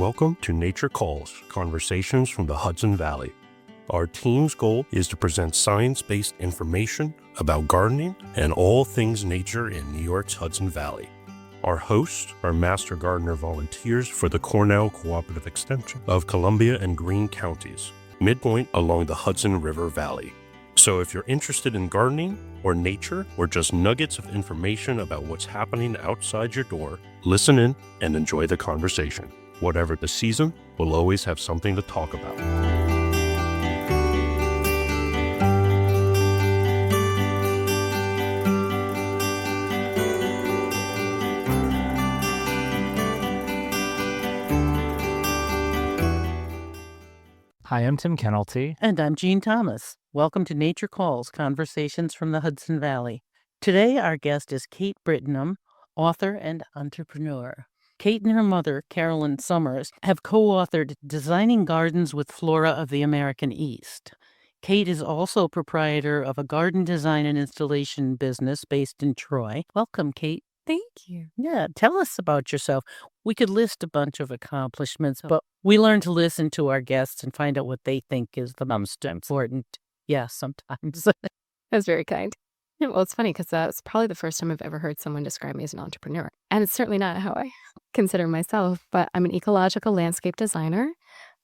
Welcome to Nature Calls, Conversations from the Hudson Valley. Our team's goal is to present science-based information about gardening and all things nature in New York's Hudson Valley. Our hosts are Master Gardener volunteers for the Cornell Cooperative Extension of Columbia and Greene counties, midpoint along the Hudson River Valley. So if you're interested in gardening or nature or just nuggets of information about what's happening outside your door, listen in and enjoy the conversation. Whatever the season, we'll always have something to talk about. Hi, I'm Tim Kennelty. And I'm Jean Thomas. Welcome to Nature Calls, Conversations from the Hudson Valley. Today, our guest is Kate Brittenham, author and entrepreneur. Kate and her mother, Carolyn Summers, have co-authored Designing Gardens with Flora of the American East. Kate is also proprietor of a garden design and installation business based in Troy. Welcome, Kate. Thank you. Yeah, tell us about yourself. We could list a bunch of accomplishments, but we learn to listen to our guests and find out what they think is the most important. Yeah, sometimes. That's very kind. Yeah, well, it's funny because that's probably the first time I've ever heard someone describe me as an entrepreneur. And it's certainly not how I consider myself, but I'm an ecological landscape designer.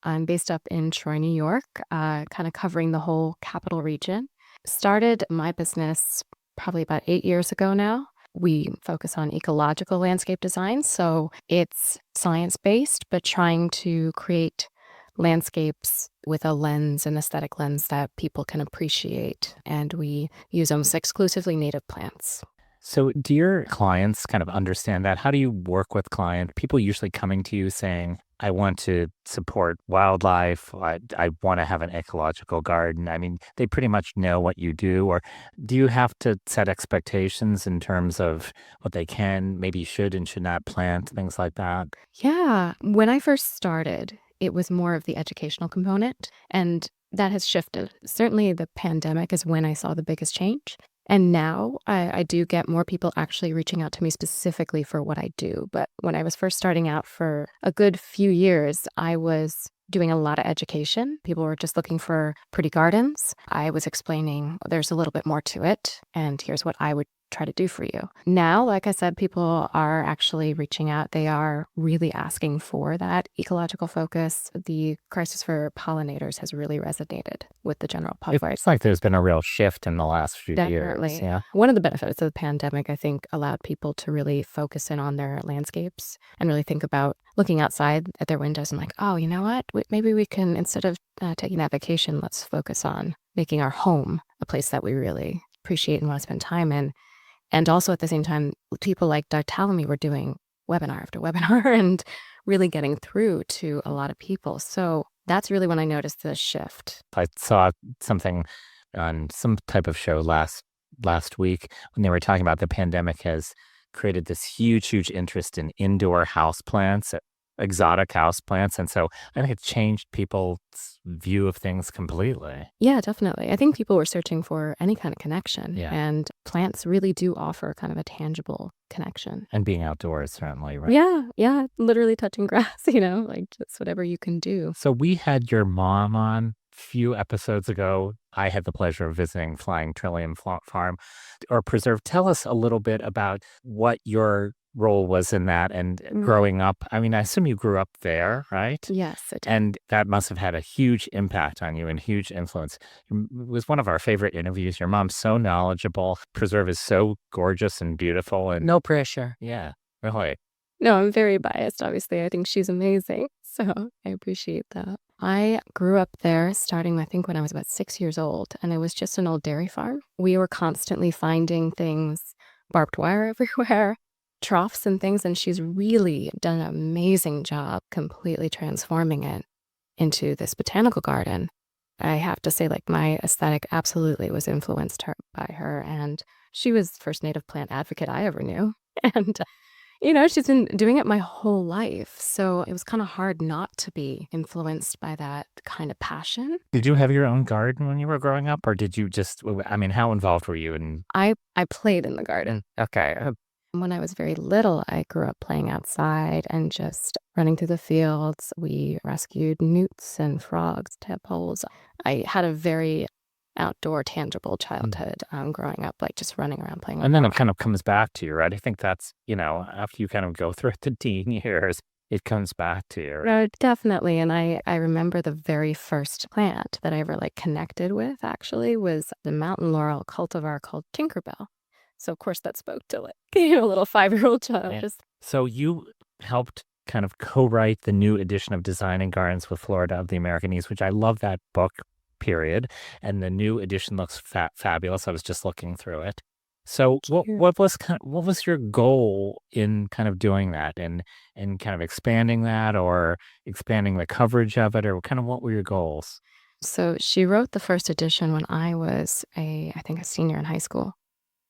I'm based up in Troy, New York, kind of covering the whole capital region. Started my business probably about 8 years ago now. We focus on ecological landscape design, so it's science-based, but trying to create landscapes with a lens, an aesthetic lens that people can appreciate. And we use almost exclusively native plants. So do your clients kind of understand that? How do you work with clients? People usually coming to you saying, I want to support wildlife. I want to have an ecological garden. I mean, they pretty much know what you do. Or do you have to set expectations in terms of what they can, maybe should and should not plant, things like that? Yeah. When I first started, it was more of the educational component, and that has shifted. Certainly the pandemic is when I saw the biggest change. And now I do get more people actually reaching out to me specifically for what I do. But when I was first starting out for a good few years, I was doing a lot of education. People were just looking for pretty gardens. I was explaining there's a little bit more to it, and here's what I would try to do for you. Now, like I said, people are actually reaching out. They are really asking for that ecological focus. The crisis for pollinators has really resonated with the general public. It's like there's been a real shift in the last few Definitely. years. Yeah. One of the benefits of the pandemic, I think, allowed people to really focus in on their landscapes and really think about looking outside at their windows and like, oh, you know what? Maybe we can, instead of taking that vacation, let's focus on making our home a place that we really appreciate and want to spend time in. And also at the same time, people like Bartholomew were doing webinar after webinar and really getting through to a lot of people. So that's really when I noticed the shift. I saw something on some type of show last week when they were talking about the pandemic has created this huge interest in indoor houseplants, exotic houseplants. And so I think it changed people's view of things completely. Yeah, definitely. I think people were searching for any kind of connection. Yeah. And plants really do offer kind of a tangible connection. And being outdoors, certainly, right? Yeah. Literally touching grass, like just whatever you can do. So we had your mom on a few episodes ago. I had the pleasure of visiting Flying Trillium Farm or Preserve. Tell us a little bit about what your role was in that and growing up. I mean, I assume you grew up there, right? Yes, it did. And that must have had a huge impact on you and huge influence. It was one of our favorite interviews. Your mom's so knowledgeable. Preserve is so gorgeous and beautiful. And No pressure. yeah, really. No, I'm very biased, obviously. I think she's amazing. So I appreciate that. I grew up there starting, I think, when I was about 6 years old, and it was just an old dairy farm. We were constantly finding things, barbed wire everywhere, troughs and things, and she's really done an amazing job completely transforming it into this botanical garden. I have to say, my aesthetic absolutely was influenced by her, and she was the first native plant advocate I ever knew. And she's been doing it my whole life. So it was kind of hard not to be influenced by that kind of passion. Did you have your own garden when you were growing up, or did you just, how involved were you in? I played in the garden. Okay. When I was very little, I grew up playing outside and just running through the fields. We rescued newts and frogs, tadpoles. I had a very outdoor, tangible childhood growing up, like just running around playing with And then it frogs. kind of comes back to you, right? I think that's, after you kind of go through the teen years, it comes back to you. No, definitely. And I remember the very first plant that I ever like connected with actually was the mountain laurel cultivar called Tinkerbell. So of course that spoke to like a little 5-year-old child. Yeah. Just So you helped kind of co-write the new edition of Designing Gardens with Florida of the American East, which I love that book, period. And the new edition looks fabulous. I was just looking through it. So Cute. what was your goal in kind of doing that and kind of expanding that or expanding the coverage of it, or kind of what were your goals? So she wrote the first edition when I was I think a senior in high school.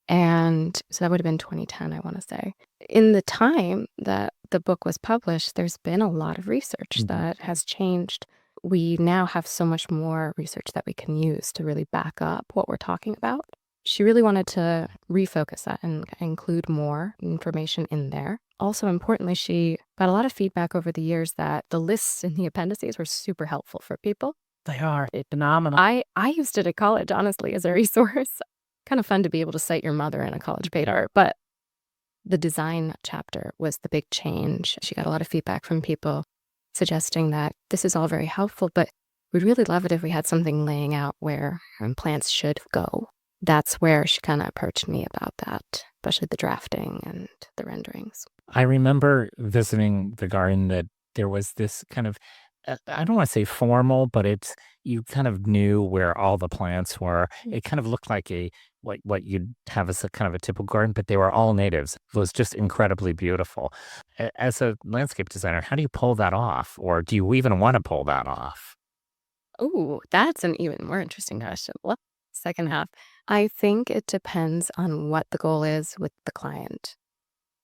And so that would have been 2010, I want to say. In the time that the book was published, there's been a lot of research that has changed. We now have so much more research that we can use to really back up what we're talking about. She really wanted to refocus that and include more information in there. Also, importantly, she got a lot of feedback over the years that the lists in the appendices were super helpful for people. They are phenomenal. I used it at college, honestly, as a resource. Kind of fun to be able to cite your mother in a college paper, but the design chapter was the big change. She got a lot of feedback from people suggesting that this is all very helpful, but we'd really love it if we had something laying out where plants should go. That's where she kind of approached me about that, especially the drafting and the renderings. I remember visiting the garden that there was this kind of, I don't want to say formal, but you kind of knew where all the plants were. It kind of looked like what you'd have as a kind of a typical garden, but they were all natives. It was just incredibly beautiful. As a landscape designer, how do you pull that off? Or do you even want to pull that off? Oh, that's an even more interesting question. Well, second half. I think it depends on what the goal is with the client.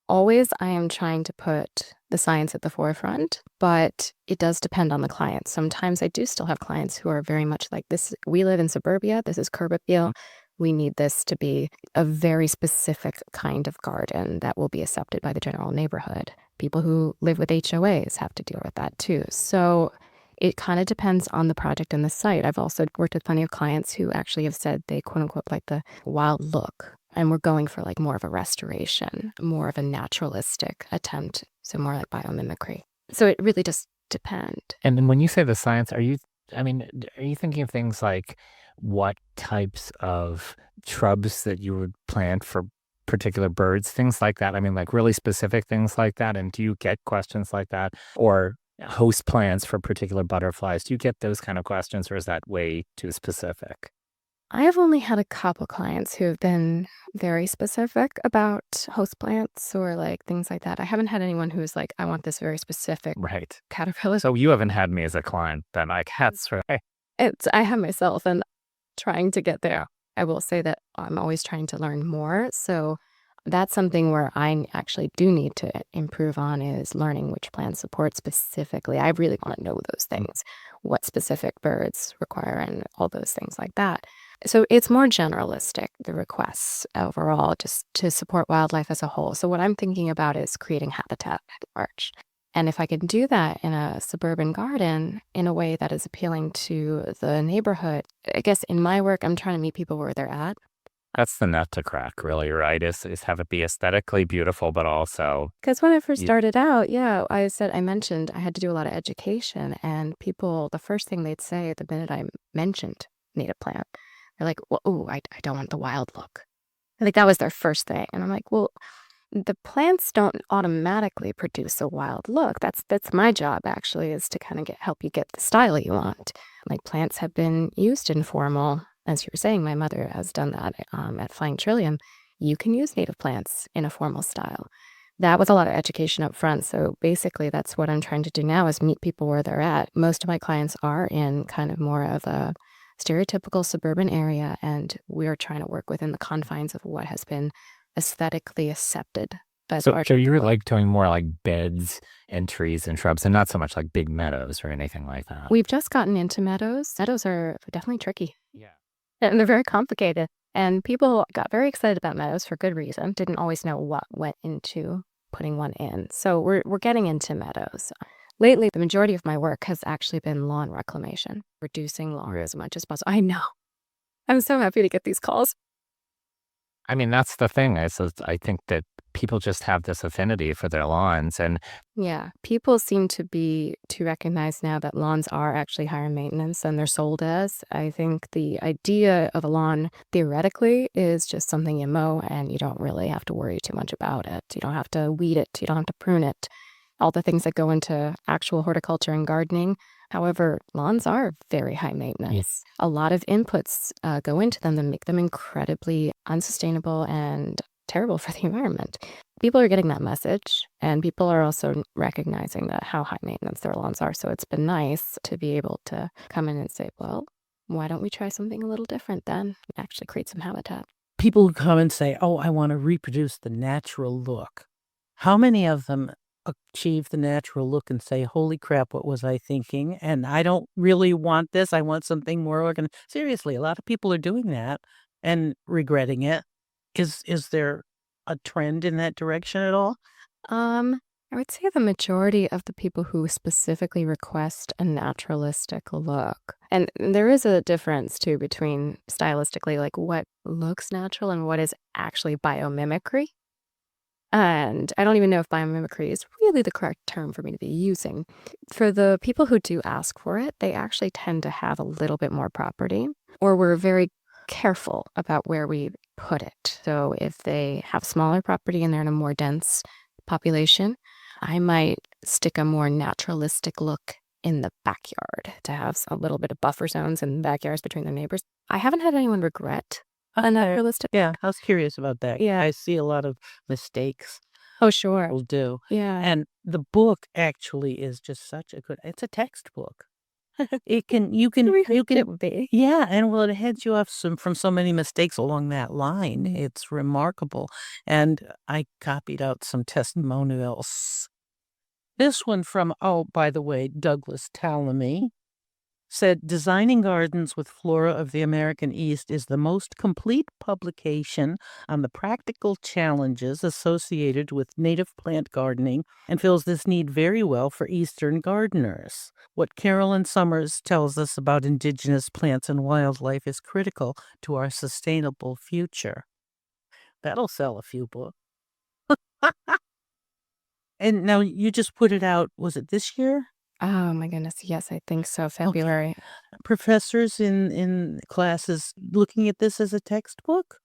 Always, I am trying to put the science at the forefront, but it does depend on the client. Sometimes I do still have clients who are very much like this. We live in suburbia. This is Curb-Appeal. We need this to be a very specific kind of garden that will be accepted by the general neighborhood. People who live with HOAs have to deal with that too. So it kind of depends on the project and the site. I've also worked with plenty of clients who actually have said they quote unquote like the wild look. And we're going for like more of a restoration, more of a naturalistic attempt. So more like biomimicry. So it really just depends. And then when you say the science, are you thinking of things like what types of shrubs that you would plant for particular birds, things like that? I mean, like really specific things like that. And do you get questions like that? Or host plants for particular butterflies? Do you get those kind of questions, or is that way too specific? I have only had a couple clients who have been very specific about host plants or like things like that. I haven't had anyone who's like, I want this very specific Right. caterpillar. So you haven't had me as a client then, like that's right. I have myself and trying to get there. I will say that I'm always trying to learn more. So that's something where I actually do need to improve on is learning which plants support specifically. I really want to know those things, what specific birds require and all those things like that. So it's more generalistic, the requests overall, just to support wildlife as a whole. So what I'm thinking about is creating habitat at large. And if I can do that in a suburban garden in a way that is appealing to the neighborhood, I guess in my work, I'm trying to meet people where they're at. That's the nut to crack, really, right? Is have it be aesthetically beautiful, but also Because when I first you- started out, I mentioned I had to do a lot of education, and people, the first thing they'd say the minute I mentioned native plant, they're like, well, oh, I don't want the wild look. I think that was their first thing. And I'm like, well, the plants don't automatically produce a wild look. That's my job, actually, is to kind of help you get the style you want. Like plants have been used in formal. As you were saying, my mother has done that at Flying Trillium. You can use native plants in a formal style. That was a lot of education up front. So basically, that's what I'm trying to do now is meet people where they're at. Most of my clients are in kind of more of a stereotypical suburban area, and we're trying to work within the confines of what has been aesthetically accepted. So you're like doing more like beds and trees and shrubs and not so much like big meadows or anything like that. We've just gotten into meadows. Meadows are definitely tricky. Yeah. And they're very complicated. And people got very excited about meadows for good reason, didn't always know what went into putting one in. So we're getting into meadows. Lately, the majority of my work has actually been lawn reclamation, reducing lawn as much as possible. I know. I'm so happy to get these calls. I mean, that's the thing. I think that people just have this affinity for their lawns. And Yeah, people seem to recognize now that lawns are actually higher maintenance than they're sold as. I think the idea of a lawn theoretically is just something you mow and you don't really have to worry too much about it. You don't have to weed it, you don't have to prune it. All the things that go into actual horticulture and gardening. However, lawns are very high maintenance. Yes. A lot of inputs go into them that make them incredibly unsustainable and terrible for the environment. People are getting that message, and people are also recognizing that how high maintenance their lawns are. So it's been nice to be able to come in and say, well, why don't we try something a little different then and actually create some habitat? People who come and say, oh, I want to reproduce the natural look. How many of them achieve the natural look and say, holy crap, what was I thinking? And I don't really want this. I want something more organized. Seriously, a lot of people are doing that and regretting it. Is there a trend in that direction at all? I would say the majority of the people who specifically request a naturalistic look, and there is a difference too between stylistically, like what looks natural and what is actually biomimicry. And I don't even know if biomimicry is really the correct term for me to be using. For the people who do ask for it, they actually tend to have a little bit more property, or we're very careful about where we put it. So if they have smaller property and they're in a more dense population, I might stick a more naturalistic look in the backyard to have a little bit of buffer zones in the backyards between their neighbors. I haven't had anyone regret a naturalistic. Yeah, I was curious about that. Yeah. I see a lot of mistakes Oh, sure. people do. Yeah. And the book actually is just such a good, it's a textbook. You can, It would be. yeah, and well, it heads you off from so many mistakes along that line. It's remarkable. And I copied out some testimonials. This one from, oh, by the way, Douglas Tallamy said, designing gardens with flora of the American East is the most complete publication on the practical challenges associated with native plant gardening and fills this need very well for Eastern gardeners. What Carolyn Summers tells us about indigenous plants and wildlife is critical to our sustainable future. That'll sell a few books. And now you just put it out, was it this year? Oh my goodness. Yes, I think so. February. Professors in classes looking at this as a textbook?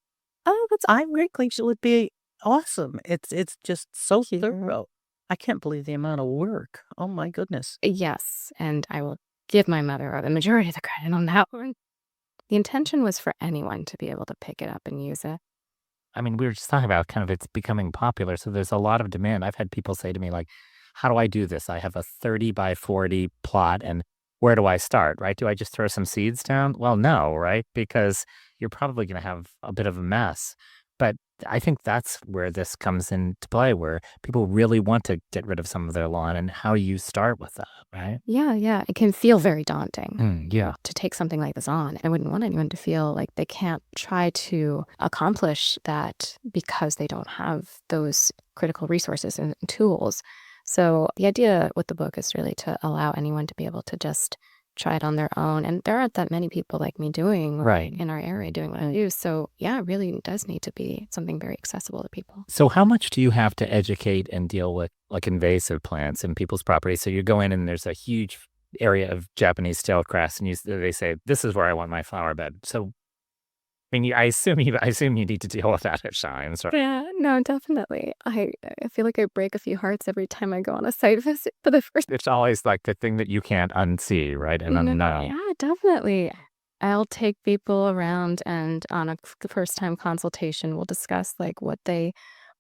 Oh, that's I think it would be awesome. It's just so cute. thorough. I can't believe the amount of work. Oh my goodness. Yes, and I will give my mother the majority of the credit on that one. The intention was for anyone to be able to pick it up and use it. I mean, we were just talking about kind of it's becoming popular. So there's a lot of demand. I've had people say to me, like, how do I do this? I have a 30 by 40 plot and where do I start, right? Do I just throw some seeds down? Well, no, right? Because you're probably going to have a bit of a mess. But I think that's where this comes into play, where people really want to get rid of some of their lawn and how you start with that, right? Yeah. It can feel very daunting Yeah. to take something like this on. I wouldn't want anyone to feel like they can't try to accomplish that because they don't have those critical resources and tools. So the idea with the book is really to allow anyone to be able to just try it on their own. And there aren't that many people like me doing Right. in our area doing what I do. So yeah, it really does need to be something very accessible to people. So how much do you have to educate and deal with like invasive plants in people's property? So you go in and there's a huge area of Japanese tailed grass and they say, this is where I want my flower bed. So I mean, I assume you need to deal with that at times, right? Yeah, no, definitely. I feel like I break a few hearts every time I go on a site visit for the first. It's always like the thing that you can't unsee, right? And unknow. Yeah, definitely. I'll take people around and on a first time consultation, we'll discuss like what they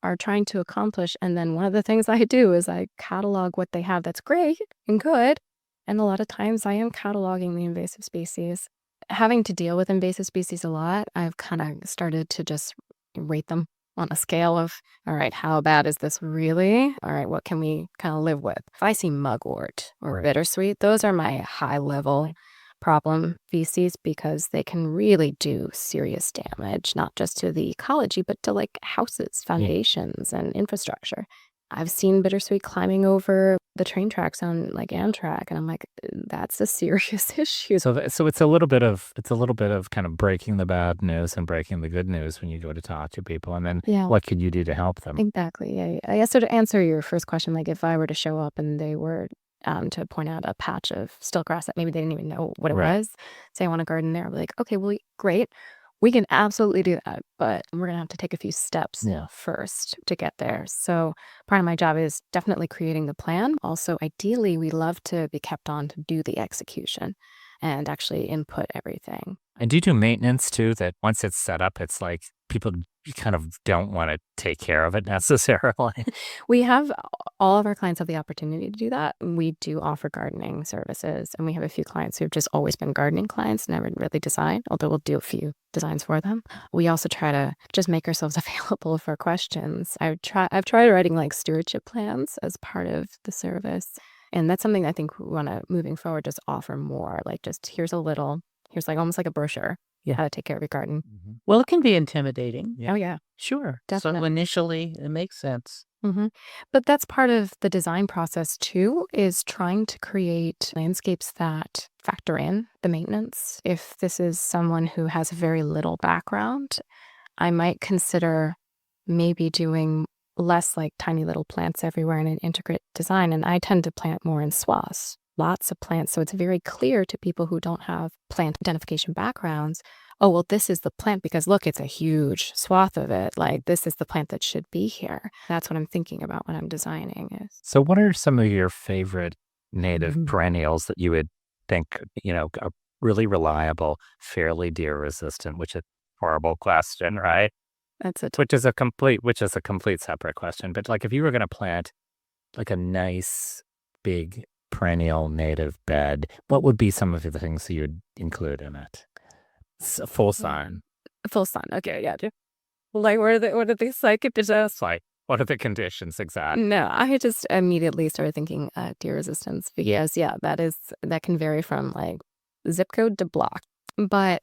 are trying to accomplish. And then one of the things I do is I catalog what they have that's great and good. And a lot of times I am cataloging the invasive species. Having to deal with invasive species a lot, I've kind of started to just rate them on a scale of, all right, how bad is this really? All right, what can we kind of live with? If I see mugwort or Right. bittersweet, those are my high level. problem species because they can really do serious damage, not just to the ecology, but to like houses, foundations, and infrastructure. I've seen bittersweet climbing over the train tracks on like Amtrak, and I'm like, that's a serious issue. So it's a little bit of kind of breaking the bad news and breaking the good news when you go to talk to people, and then Yeah. what could you do to help them? Exactly. Yeah. I guess so to answer your first question, like if I were to show up and they were to point out a patch of stilt grass that maybe they didn't even know what it Right. was, say I want a garden there, I'll be like, okay, well, great. We can absolutely do that, but we're gonna have to take a few steps Yeah. first to get there. So part of my job is definitely creating the plan. Also, ideally, we love to be kept on to do the execution and actually input everything. And do you do maintenance too? That once it's set up, it's like people kind of don't want to take care of it necessarily. We have all of our clients have the opportunity to do that. We do offer gardening services, and we have a few clients who've just always been gardening clients, never really design, although we'll do a few designs for them. We also try to just make ourselves available for questions. I've tried writing like stewardship plans as part of the service. And that's something I think we want to, moving forward, just offer more. Like just here's like almost like a brochure, Yeah. how to take care of your garden. Well, it can be intimidating. Yeah. Oh, yeah. Sure. Definitely. So initially, it makes sense. But that's part of the design process too, is trying to create landscapes that factor in the maintenance. If this is someone who has very little background, I might consider maybe doing less like tiny little plants everywhere in an integrate design. And I tend to plant more in swaths, lots of plants. So it's very clear to people who don't have plant identification backgrounds. Oh, well, this is the plant because look, it's a huge swath of it. Like this is the plant that should be here. That's what I'm thinking about when I'm designing. So what are some of your favorite native perennials that you would think, are really reliable, fairly deer resistant, which is a horrible question, right? That's it. Which is a complete separate question. But like if you were going to plant like a nice big perennial native bed, what would be some of the things that you would include in it? Full sun. Full sun. Okay, yeah. Like what are they psychic disasters? Like what are the conditions exactly? No, I just immediately started thinking deer resistance because that can vary from like zip code to block. But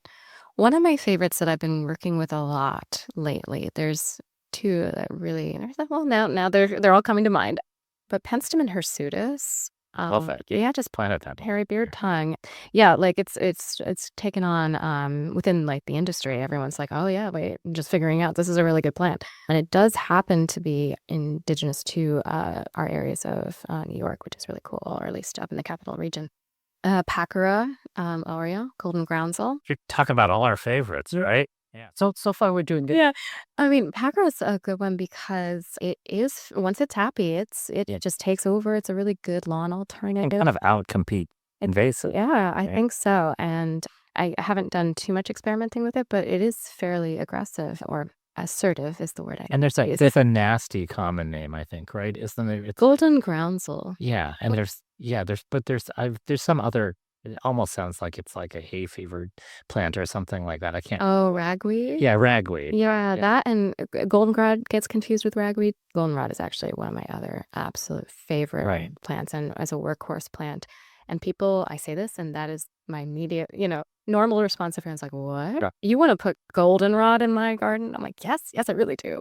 one of my favorites that I've been working with a lot lately, there's two that really, now they're all coming to mind. But Penstemon hirsutus. Perfect. Yeah, just Planet that. hairy beard tongue. Yeah, like it's taken on within like the industry. Everyone's like, oh yeah, wait, I'm just figuring out this is a really good plant, and it does happen to be indigenous to our areas of New York, which is really cool, or at least up in the capital region. Pachyra aurea, golden groundsel. You're talking about all our favorites, right? Yeah. So far, we're doing good. Yeah, I mean, Pachyra is a good one because it is once it's happy, it just takes over. It's a really good lawn And alternative. kind of outcompete invasive. Yeah, I right? think so. And I haven't done too much experimenting with it, but it is fairly aggressive or assertive is the word I And there's use. a nasty common name, I think, right? Isn't there? It's, Golden groundsel. yeah, and there's some other. It almost sounds like it's like a hay fever plant or something like that. I can't. Oh, ragweed? Yeah, ragweed. Yeah, Yeah. that and goldenrod gets confused with ragweed. Goldenrod is actually one of my other absolute favorite Right. plants and as a workhorse plant. And people, I say this, and that is my immediate, normal response. Everyone's like, what? Yeah. You want to put goldenrod in my garden? I'm like, yes, I really do.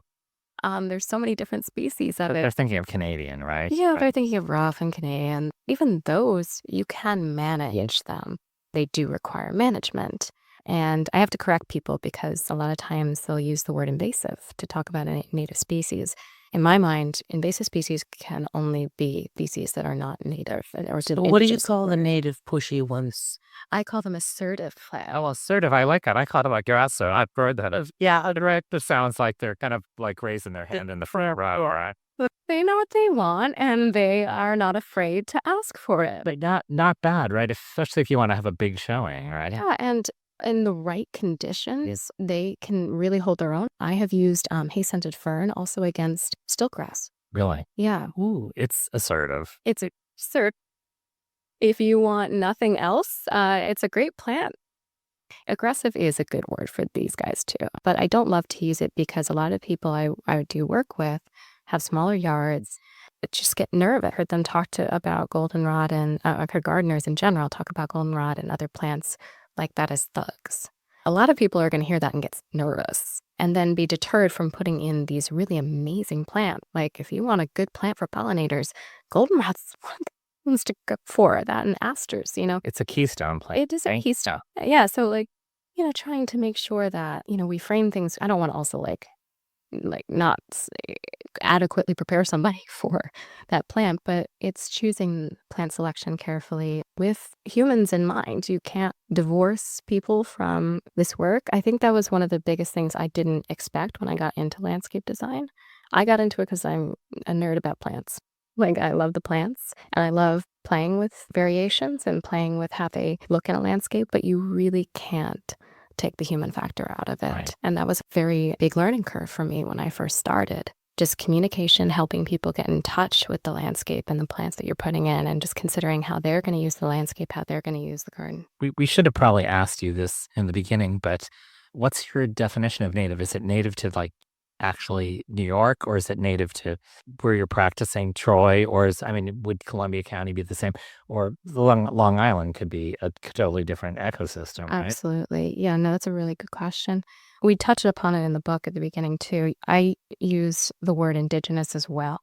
There's so many different species of They're it. thinking of Canadian, right? Yeah, Right. they're thinking of rough and Canadian. Even those, you can manage them. They do require management. And I have to correct people because a lot of times they'll use the word invasive to talk about a native species. In my mind, invasive species can only be species that are not native. Or So what do you indigenous. call the native pushy ones? I call them assertive plants. Oh, assertive. I like that. I call them like grasso. I've heard that. Yeah, right. That sounds like they're kind of like raising their hand in the front. Right. They know what they want and they are not afraid to ask for it. But not bad, right? Especially if you want to have a big showing, right? Yeah, and in the right conditions, they can really hold their own. I have used hay-scented fern also against stiltgrass. Really. Yeah, Ooh, it's assertive. it's absurd. If you want nothing else, it's a great plant. Aggressive is a good word for these guys too, but I don't love to use it because a lot of people I do work with have smaller yards just get nervous. I heard them talk about goldenrod, and I've heard gardeners in general talk about goldenrod and other plants like that as thugs. A lot of people are going to hear that and get nervous and then be deterred from putting in these really amazing plants. Like if you want a good plant for pollinators, goldenrod's one of the ones to go for. That and asters, It's a keystone plant. It is a right? keystone. Yeah, so trying to make sure that, we frame things. I don't want to also not adequately prepare somebody for that plant, but it's choosing plant selection carefully with humans in mind. You can't divorce people from this work. I think that was one of the biggest things I didn't expect when I got into landscape design. I got into it because I'm a nerd about plants. I love the plants and I love playing with variations and playing with how they look in a landscape, but you really can't take the human factor out of it. Right. And that was a very big learning curve for me when I first started. Just communication, helping people get in touch with the landscape and the plants that you're putting in, and just considering how they're going to use the landscape, how they're going to use the garden. We should have probably asked you this in the beginning, but what's your definition of native? Is it native to actually New York, or is it native to where you're practicing, Troy, or would Columbia County be the same? Or Long Island could be a totally different ecosystem, right? Absolutely. Yeah, no, that's a really good question. We touched upon it in the book at the beginning too. I use the word indigenous as well.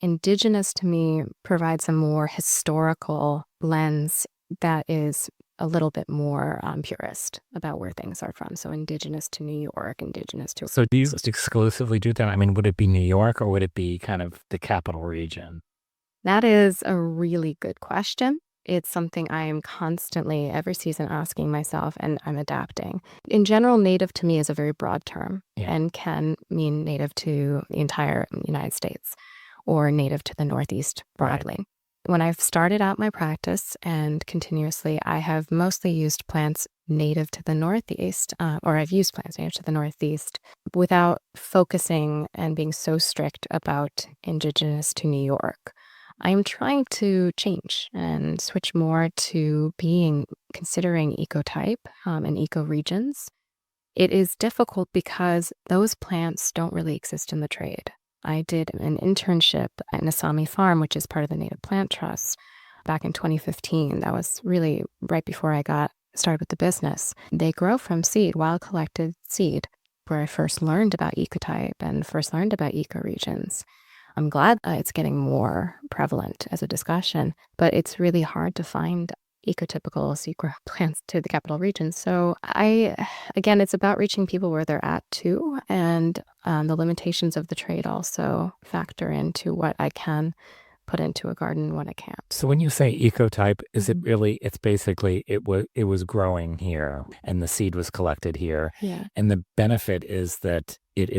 Indigenous to me provides a more historical lens that is a little bit more purist about where things are from. So indigenous to New York, indigenous to... So do you exclusively do that? Would it be New York, or would it be kind of the capital region? That is a really good question. It's something I am constantly, every season, asking myself, and I'm adapting. In general, native to me is a very broad term and can mean native to the entire United States or native to the Northeast broadly. Right. When I've started out my practice and continuously, I have mostly used plants native to the Northeast, or I've used plants native to the Northeast without focusing and being so strict about indigenous to New York. I'm trying to change and switch more to considering ecotype and ecoregions. It is difficult because those plants don't really exist in the trade. I did an internship at Nasami Farm, which is part of the Native Plant Trust, back in 2015. That was really right before I got started with the business. They grow from seed, wild collected seed, where I first learned about ecotype and first learned about ecoregions. I'm glad it's getting more prevalent as a discussion, but it's really hard to find ecotypical seed grow plants to the capital region. So again, it's about reaching people where they're at too, and the limitations of the trade also factor into what I can put into a garden and what I can't. So when you say ecotype, is it really, it's basically, it was growing here and the seed was collected here. Yeah. And the benefit is that it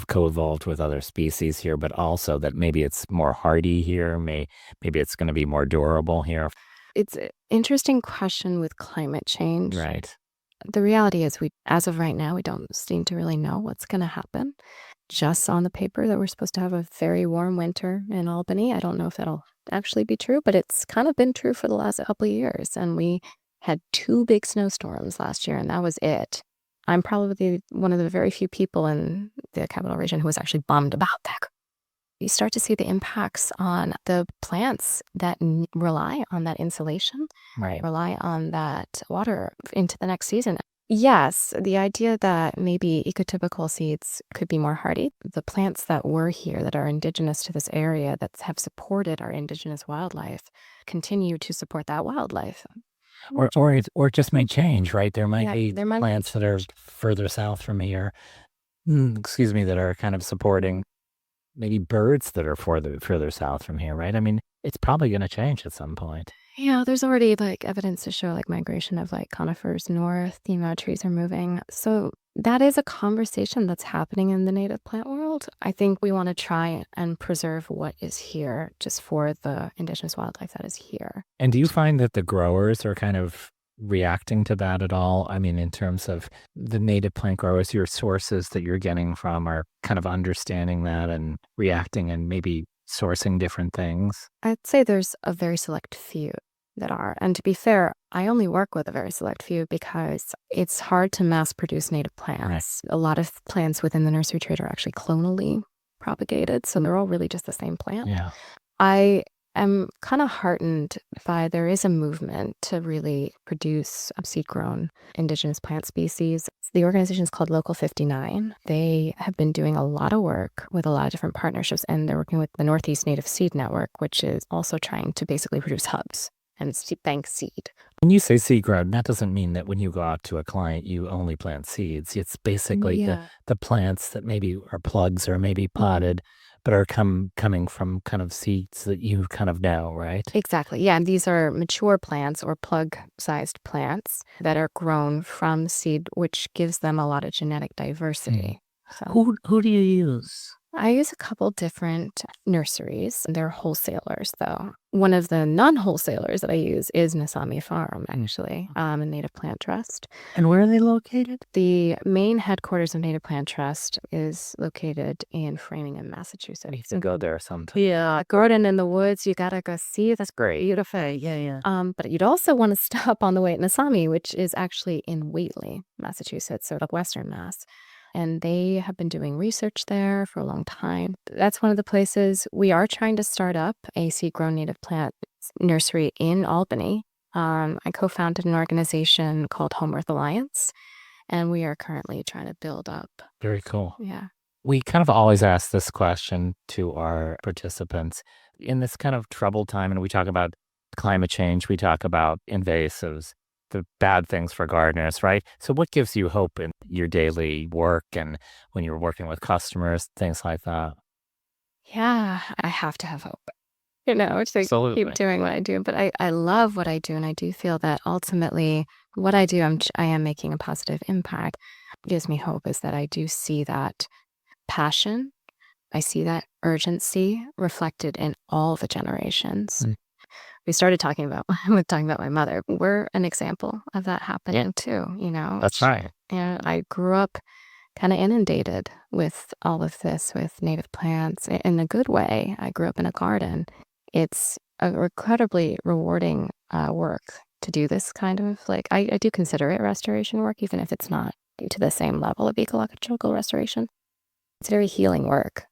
co-evolved with other species here, but also that maybe it's more hardy here, maybe it's going to be more durable here. It's an interesting question with climate change. Right. The reality is as of right now, we don't seem to really know what's going to happen. Just on the paper that we're supposed to have a very warm winter in Albany. I don't know if that'll actually be true, but it's kind of been true for the last couple of years. And we had 2 big snowstorms last year, and that was it. I'm probably one of the very few people in the capital region who was actually bummed about that. You start to see the impacts on the plants that rely on that insulation, right, rely on that water into the next season. Yes, the idea that maybe ecotypical seeds could be more hardy. The plants that were here that are indigenous to this area that have supported our indigenous wildlife continue to support that wildlife. Or it just may change, right? There might be plants that are further south from here, that are kind of supporting maybe birds that are further south from here, right? It's probably going to change at some point. Yeah, there's already evidence to show migration of conifers north, the amount of trees are moving. So that is a conversation that's happening in the native plant world. I think we want to try and preserve what is here just for the indigenous wildlife that is here. And do you find that the growers are kind of reacting to that at all? In terms of the native plant growers, your sources that you're getting from are kind of understanding that and reacting and maybe sourcing different things? I'd say there's a very select few that are. And to be fair, I only work with a very select few because it's hard to mass produce native plants. Right. A lot of plants within the nursery trade are actually clonally propagated, so they're all really just the same plant. Yeah. I am kind of heartened by there is a movement to really produce seed-grown indigenous plant species. The organization is called Local 59. They have been doing a lot of work with a lot of different partnerships, and they're working with the Northeast Native Seed Network, which is also trying to basically produce hubs and bank seed. When you say seed grown, that doesn't mean that when you go out to a client, you only plant seeds. It's basically the plants that maybe are plugs or maybe potted, but are coming from kind of seeds that you kind of know, right? Exactly. Yeah. And these are mature plants or plug-sized plants that are grown from seed, which gives them a lot of genetic diversity. So Who do you use? I use a couple different nurseries. They're wholesalers, though. One of the non-wholesalers that I use is Nasami Farm, actually, a Native Plant Trust. And where are they located? The main headquarters of Native Plant Trust is located in Framingham, Massachusetts. You can go there sometime. Yeah. Garden in the woods, you gotta go see. That's great. Beautiful. Yeah. But you'd also want to stop on the way at Nasami, which is actually in Whately, Massachusetts, so like Western Mass. And they have been doing research there for a long time. That's one of the places we are trying to start up a seed-grown native plant nursery in Albany. I co-founded an organization called Home Earth Alliance, and we are currently trying to build up. Very cool. Yeah. We kind of always ask this question to our participants. In this kind of troubled time, and we talk about climate change, we talk about invasives, the bad things for gardeners, right? So what gives you hope in your daily work and when you're working with customers, things like that? Yeah, I have to have hope, to Absolutely. keep doing what I do. But I love what I do, and I do feel that ultimately what I do, I am making a positive impact. What gives me hope is that I do see that passion. I see that urgency reflected in all the generations. We started talking about my mother. We're an example of that happening too, That's right. I grew up kind of inundated with all of this, with native plants in a good way. I grew up in a garden. It's a incredibly rewarding work to do this kind of I do consider it restoration work, even if it's not to the same level of ecological restoration. It's very healing work.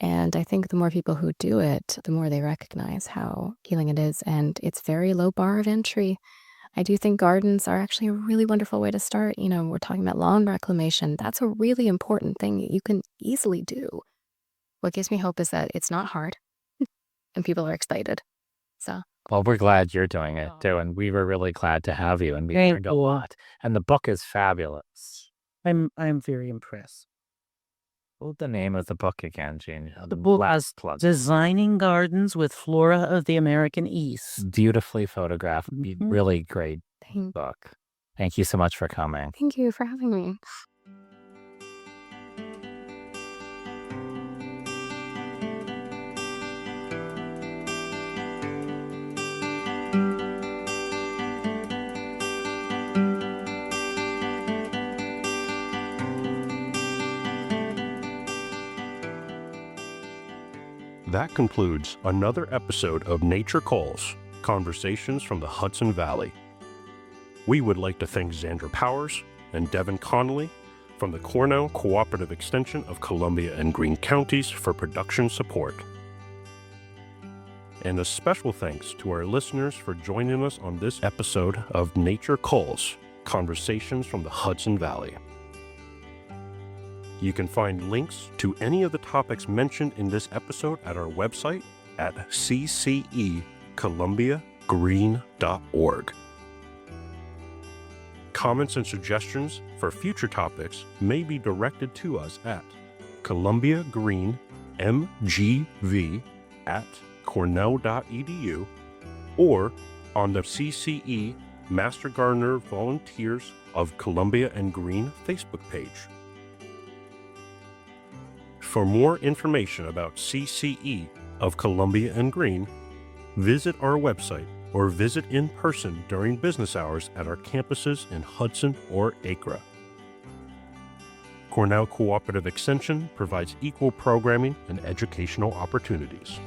And I think the more people who do it, the more they recognize how healing it is. And it's very low bar of entry. I do think gardens are actually a really wonderful way to start. We're talking about lawn reclamation. That's a really important thing that you can easily do. What gives me hope is that it's not hard and people are excited. So. Well, we're glad you're doing it too. And we were really glad to have you. And we learned a lot. And the book is fabulous. I'm very impressed. What's the name of the book again, Gene? The book is Designing Gardens with Flora of the American East. Beautifully photographed. Really great book. Thank you so much for coming. Thank you for having me. That concludes another episode of Nature Calls, Conversations from the Hudson Valley. We would like to thank Xandra Powers and Devin Connolly from the Cornell Cooperative Extension of Columbia and Greene Counties for production support. And a special thanks to our listeners for joining us on this episode of Nature Calls, Conversations from the Hudson Valley. You can find links to any of the topics mentioned in this episode at our website at ccecolumbiagreen.org. Comments and suggestions for future topics may be directed to us at columbiagreenmgv@cornell.edu or on the CCE Master Gardener Volunteers of Columbia and Greene Facebook page. For more information about CCE of Columbia and Greene, visit our website or visit in person during business hours at our campuses in Hudson or Acra. Cornell Cooperative Extension provides equal programming and educational opportunities.